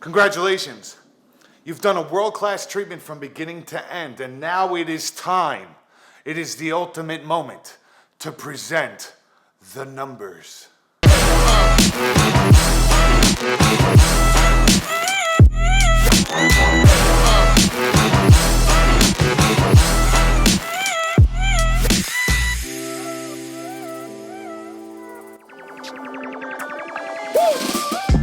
Congratulations. You've done a world-class treatment from beginning to end, and now it is time. It is the ultimate moment to present the numbers.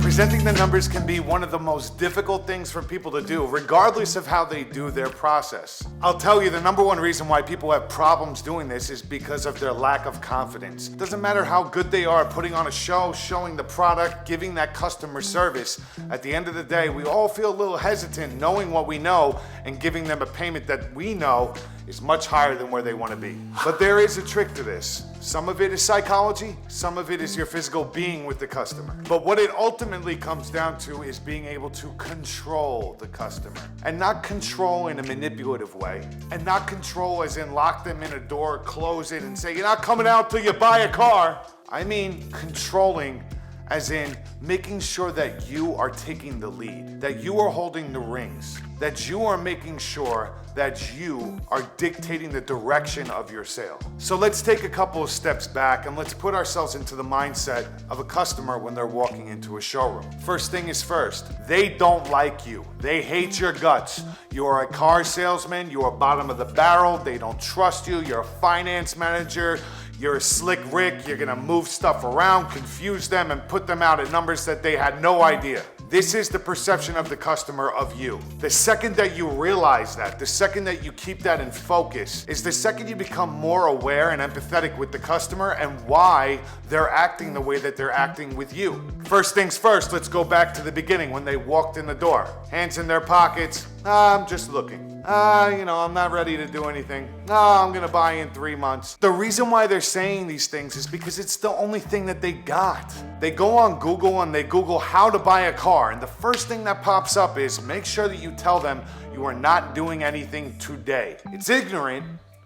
Presenting the numbers can be one of the most difficult things for people to do, regardless of how they do their process. I'll tell you, the number one reason why people have problems doing this is because of their lack of confidence. It doesn't matter how good they are putting on a show, showing the product, giving that customer service. At the end of the day, we all feel a little hesitant knowing what we know and giving them a payment that we know is much higher than where they want to be. But there is a trick to this. Some of it is psychology, some of it is your physical being with the customer. But what it ultimately comes down to is being able to control the customer. And not control in a manipulative way. And not control as in lock them in a door, close it, and say, you're not coming out till you buy a car. I mean controlling as in making sure that you are taking the lead, that you are holding the reins, that you are making sure that you are dictating the direction of your sale. So let's take a couple of steps back and let's put ourselves into the mindset of a customer when they're walking into a showroom. First thing is first, they don't like you. They hate your guts. You are a car salesman, you are bottom of the barrel, they don't trust you, you're a finance manager, you're a slick Rick, you're gonna move stuff around, confuse them, and put them out at numbers that they had no idea. This is the perception of the customer of you. The second that you realize that, the second that you keep that in focus, is the second you become more aware and empathetic with the customer and why they're acting the way that they're acting with you. First things first, let's go back to the beginning when they walked in the door. Hands in their pockets, I'm just looking. I'm not ready to do anything. I'm gonna buy in 3 months. The reason why they're saying these things is because it's the only thing that they got. They go on Google and they Google how to buy a car, and the first thing that pops up is make sure that you tell them you are not doing anything today. It's ignorant,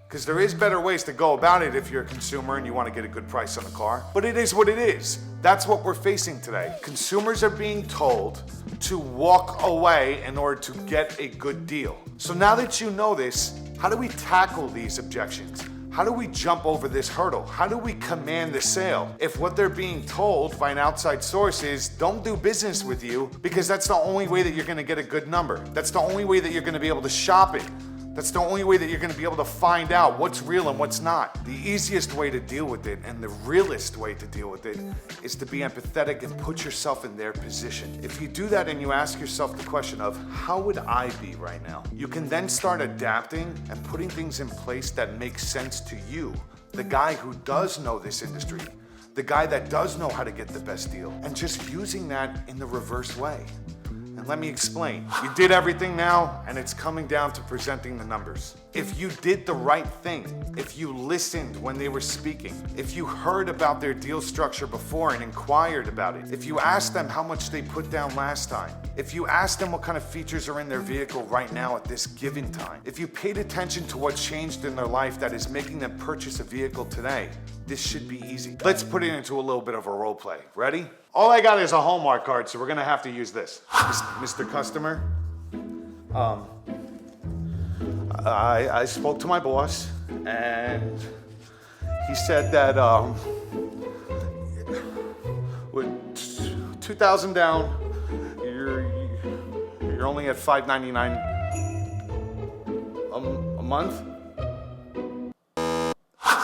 because there is better ways to go about it if you're a consumer and you want to get a good price on a car. But it is what it is. That's what we're facing today. Consumers are being told to walk away in order to get a good deal. So now that you know this, how do we tackle these objections? How do we jump over this hurdle? How do we command the sale? If what they're being told by an outside source is don't do business with you because that's the only way that you're gonna get a good number. That's the only way that you're gonna be able to shop it. That's the only way that you're gonna be able to find out what's real and what's not. The easiest way to deal with it and the realest way to deal with it is to be empathetic and put yourself in their position. If you do that and you ask yourself the question of how would I be right now? You can then start adapting and putting things in place that make sense to you, the guy who does know this industry, the guy that does know how to get the best deal, and just using that in the reverse way. And let me explain. You did everything now, and it's coming down to presenting the numbers. If you did the right thing, if you listened when they were speaking, if you heard about their deal structure before and inquired about it, if you asked them how much they put down last time, if you asked them what kind of features are in their vehicle right now at this given time, if you paid attention to what changed in their life that is making them purchase a vehicle today, this should be easy. Let's put it into a little bit of a role play. Ready? All I got is a Hallmark card, so we're gonna have to use this. Mr. Customer, I spoke to my boss, and he said that with 2,000 down, you're only at $599 a month.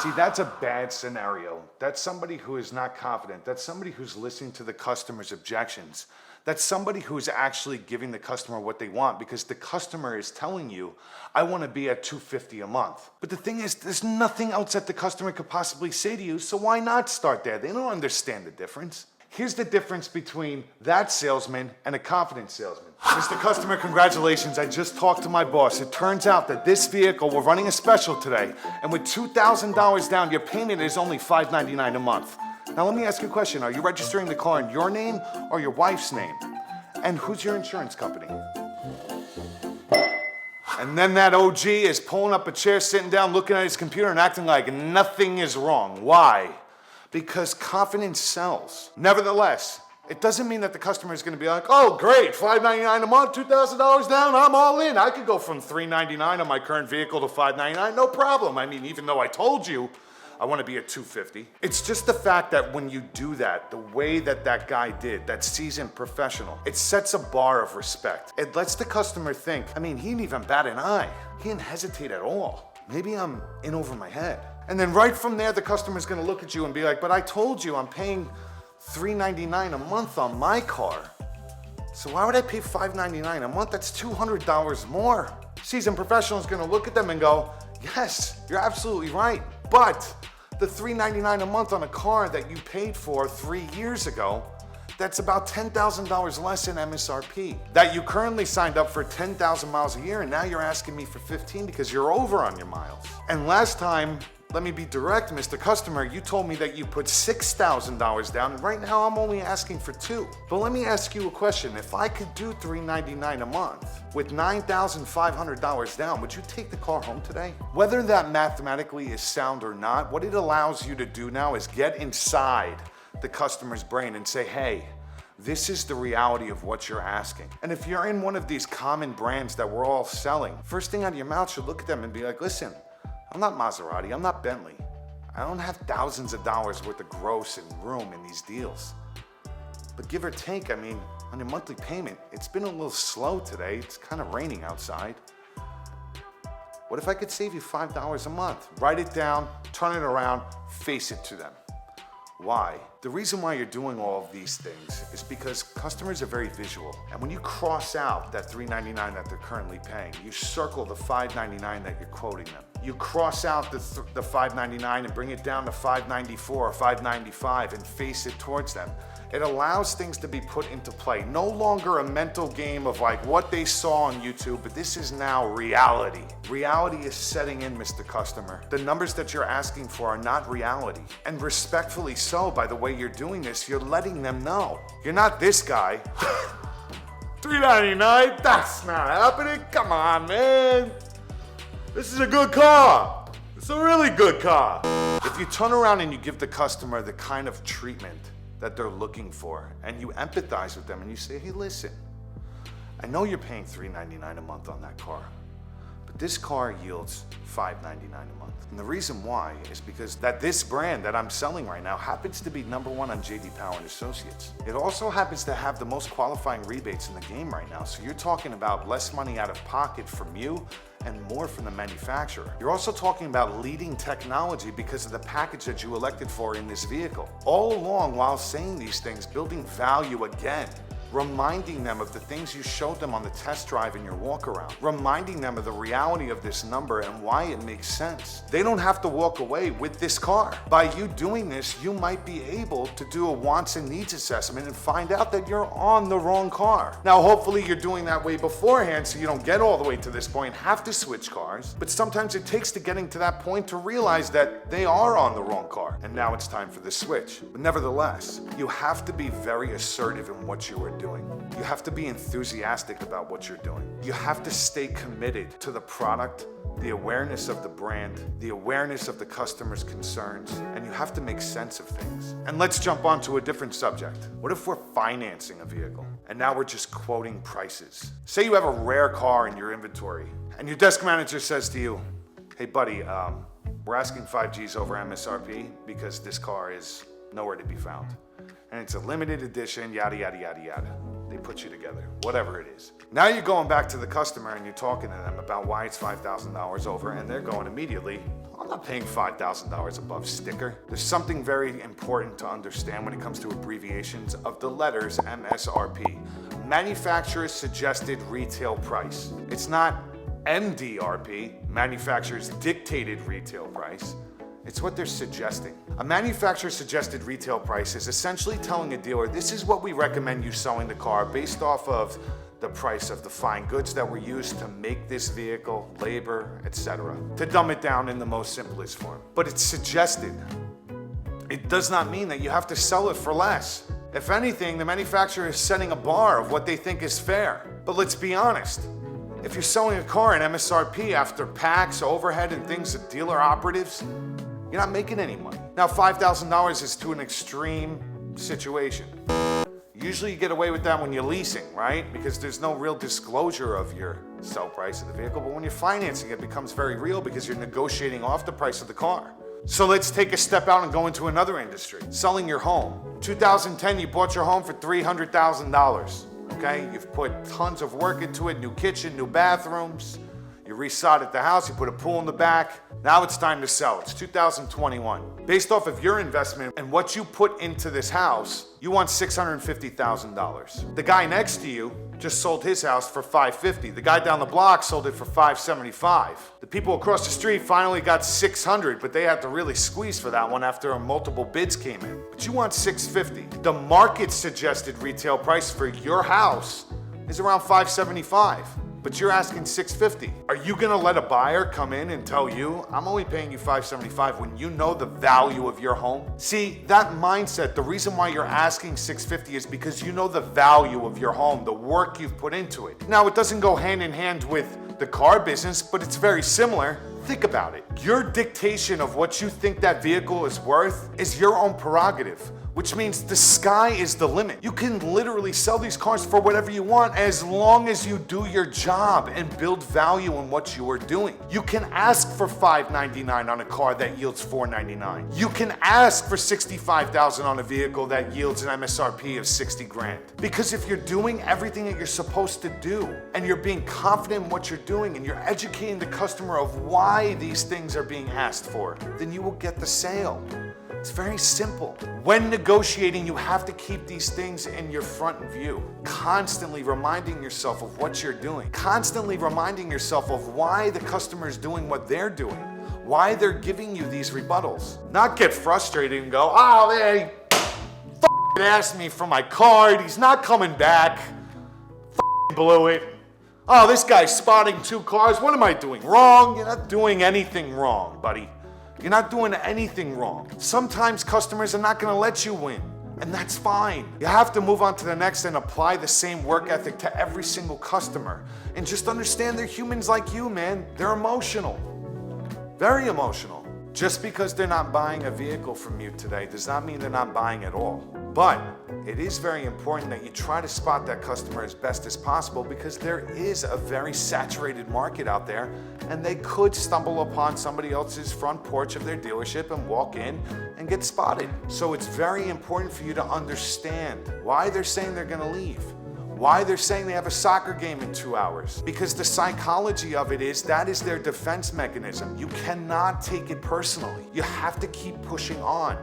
See, that's a bad scenario. That's somebody who is not confident. That's somebody who's listening to the customer's objections. That's somebody who's actually giving the customer what they want because the customer is telling you, I want to be at $250 a month. But the thing is, there's nothing else that the customer could possibly say to you, so why not start there? They don't understand the difference. Here's the difference between that salesman and a confident salesman. Mr. Customer, congratulations. I just talked to my boss. It turns out that this vehicle, we're running a special today, and with $2,000 down, your payment is only $599 a month. Now let me ask you a question. Are you registering the car in your name or your wife's name? And who's your insurance company? And then that OG is pulling up a chair, sitting down, looking at his computer and acting like nothing is wrong. Why? Because confidence sells. Nevertheless, It doesn't mean that the customer is going to be like, oh, great, $599 a month, $2,000 down, I'm all in. I could go from $399 on my current vehicle to $599, no problem. I mean, even though I told you I want to be at $250. It's just the fact that when you do that, the way that that guy did, that seasoned professional, it sets a bar of respect. It lets the customer think, I mean, he didn't even bat an eye. He didn't hesitate at all. Maybe I'm in over my head. And then right from there, the customer's going to look at you and be like, but I told you I'm paying $399 a month on my car. So why would I pay $599 a month? That's $200 more. Seasoned professional is going to look at them and go, yes, you're absolutely right. But the $399 a month on a car that you paid for 3 years ago, that's about $10,000 less in MSRP. That you currently signed up for 10,000 miles a year, and now you're asking me for 15 because you're over on your miles. And last time, let me be direct, Mr. Customer, you told me that you put $6,000 down, and right now I'm only asking for $2,000. But let me ask you a question. If I could do $399 a month with $9,500 down, would you take the car home today? Whether that mathematically is sound or not, what it allows you to do now is get inside the customer's brain and say, hey, this is the reality of what you're asking. And if you're in one of these common brands that we're all selling, first thing out of your mouth should look at them and be like, listen, I'm not Maserati, I'm not Bentley. I don't have thousands of dollars worth of gross and room in these deals. But give or take, I mean, on your monthly payment, it's been a little slow today. It's kind of raining outside. What if I could save you $5 a month? Write it down, turn it around, face it to them. Why? The reason why you're doing all of these things is because customers are very visual. And when you cross out that $399 that they're currently paying, you circle the $599 that you're quoting them. You cross out the $599 and bring it down to $594 or $595 and face it towards them. It allows things to be put into play. No longer a mental game of like what they saw on YouTube, but this is now reality. Reality is setting in, Mr. Customer. The numbers that you're asking for are not reality. And respectfully so, by the way you're doing this, you're letting them know. You're not this guy. $399, that's not happening. Come on, man. This is a good car. It's a really good car. If you turn around and you give the customer the kind of treatment that they're looking for, and you empathize with them and you say, hey, listen, I know you're paying $399 a month on that car, but this car yields $599 a month. And the reason why is because this brand that I'm selling right now happens to be #1 on J.D. Power and Associates. It also happens to have the most qualifying rebates in the game right now. So you're talking about less money out of pocket from you and more from the manufacturer. You're also talking about leading technology because of the package that you elected for in this vehicle. All along, while saying these things, building value again, reminding them of the things you showed them on the test drive in your walk around, reminding them of the reality of this number and why it makes sense. They don't have to walk away with this car. By you doing this, you might be able to do a wants and needs assessment and find out that you're on the wrong car. Now, hopefully you're doing that way beforehand so you don't get all the way to this point and have to switch cars, but sometimes it takes to getting to that point to realize that they are on the wrong car, and now it's time for the switch. But nevertheless, you have to be very assertive in what you are doing. You have to be enthusiastic about what you're doing. You have to stay committed to the product, the awareness of the brand, the awareness of the customer's concerns, and you have to make sense of things. And let's jump on to a different subject. What if we're financing a vehicle and now we're just quoting prices? Say you have a rare car in your inventory and your desk manager says to you, hey buddy, we're asking 5Gs over MSRP because this car is nowhere to be found. And it's a limited edition, yada, yada, yada, yada. They put you together, whatever it is. Now you're going back to the customer and you're talking to them about why it's $5,000 over, and they're going immediately, I'm not paying $5,000 above sticker. There's something very important to understand when it comes to abbreviations of the letters MSRP. Manufacturer's suggested retail price. It's not MDRP, manufacturer's dictated retail price. It's what they're suggesting. A manufacturer's suggested retail price is essentially telling a dealer, this is what we recommend you selling the car based off of the price of the fine goods that were used to make this vehicle, labor, etc. To dumb it down in the most simplest form. But it's suggested. It does not mean that you have to sell it for less. If anything, the manufacturer is setting a bar of what they think is fair. But let's be honest. If you're selling a car in MSRP after packs, overhead, and things at dealer operatives, you're not making any money. Now, $5,000 is to an extreme situation. Usually you get away with that when you're leasing, right? Because there's no real disclosure of your sell price of the vehicle. But when you're financing, it becomes very real because you're negotiating off the price of the car. So let's take a step out and go into another industry. Selling your home. 2010, you bought your home for $300,000. Okay, you've put tons of work into it, new kitchen, new bathrooms. You resodded the house, you put a pool in the back. Now it's time to sell. It's 2021. Based off of your investment and what you put into this house, you want $650,000. The guy next to you just sold his house for $550,000. The guy down the block sold it for $575,000. The people across the street finally got $600,000, but they had to really squeeze for that one after multiple bids came in. But you want $650,000. The market suggested retail price for your house is around $575,000. But you're asking $650,000. Are you gonna let a buyer come in and tell you, I'm only paying you $575,000 when you know the value of your home? See, that mindset, the reason why you're asking $650,000 is because you know the value of your home, the work you've put into it. Now, it doesn't go hand in hand with the car business, but it's very similar. Think about it. Your dictation of what you think that vehicle is worth is your own prerogative, which means the sky is the limit. You can literally sell these cars for whatever you want as long as you do your job and build value in what you are doing. You can ask for $599 on a car that yields $499. You can ask for $65,000 on a vehicle that yields an MSRP of $60,000. Because if you're doing everything that you're supposed to do and you're being confident in what you're doing and you're educating the customer of why these things are being asked for, then you will get the sale. It's very simple. When negotiating, you have to keep these things in your front view. Constantly reminding yourself of what you're doing. Constantly reminding yourself of why the customer is doing what they're doing. Why they're giving you these rebuttals. Not get frustrated and go, oh, they asked me for my card. He's not coming back. Blew it. Oh, this guy's spotting 2 cars. What am I doing wrong? You're not doing anything wrong, buddy. You're not doing anything wrong. Sometimes customers are not gonna let you win, and that's fine. You have to move on to the next and apply the same work ethic to every single customer. And just understand they're humans like you, man. They're emotional, very emotional. Just because they're not buying a vehicle from you today does not mean they're not buying at all. But it is very important that you try to spot that customer as best as possible because there is a very saturated market out there and they could stumble upon somebody else's front porch of their dealership and walk in and get spotted. So it's very important for you to understand why they're saying they're gonna leave. Why they're saying they have a soccer game in 2 hours. Because the psychology of it is that is their defense mechanism. You cannot take it personally. You have to keep pushing on.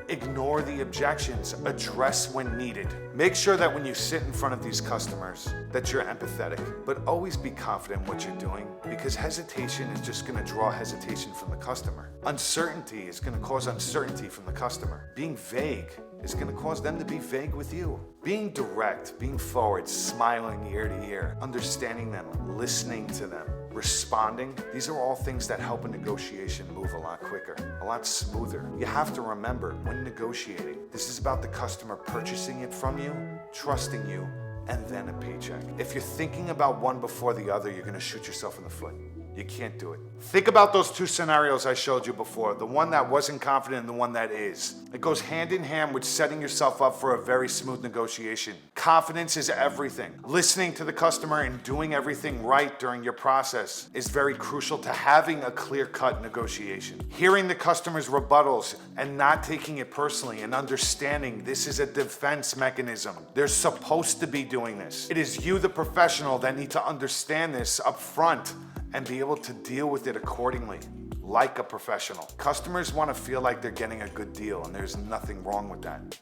Ignore the objections, address when needed. Make sure that when you sit in front of these customers that you're empathetic, but always be confident in what you're doing because hesitation is just gonna draw hesitation from the customer. Uncertainty is gonna cause uncertainty from the customer. Being vague is gonna cause them to be vague with you. Being direct, being forward, smiling ear to ear, understanding them, listening to them, responding, these are all things that help a negotiation move a lot quicker, a lot smoother. You have to remember, when negotiating, this is about the customer purchasing it from you, trusting you, and then a paycheck. If you're thinking about one before the other, you're gonna shoot yourself in the foot. You can't do it. Think about those 2 scenarios I showed you before, the one that wasn't confident and the one that is. It goes hand in hand with setting yourself up for a very smooth negotiation. Confidence is everything. Listening to the customer and doing everything right during your process is very crucial to having a clear-cut negotiation. Hearing the customer's rebuttals and not taking it personally and understanding this is a defense mechanism. They're supposed to be doing this. It is you, the professional, that need to understand this up front and be able to deal with it accordingly, like a professional. Customers want to feel like they're getting a good deal, and there's nothing wrong with that.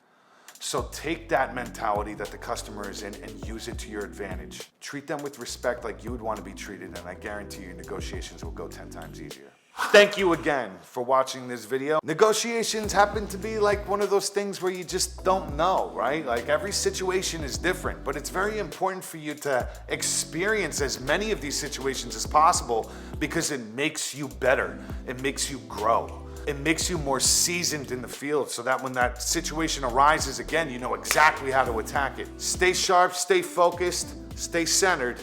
So take that mentality that the customer is in and use it to your advantage. Treat them with respect like you would want to be treated, and I guarantee your negotiations will go 10 times easier. Thank you again for watching this video. Negotiations happen to be like one of those things where you just don't know, right? Like every situation is different, but it's very important for you to experience as many of these situations as possible because it makes you better. It makes you grow. It makes you more seasoned in the field so that when that situation arises again, you know exactly how to attack it. Stay sharp, stay focused, stay centered,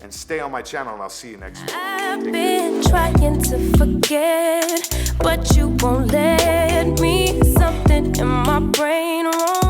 and stay on my channel, and I'll see you next week. I've been trying to forget, but you won't let me. Something in my brain won't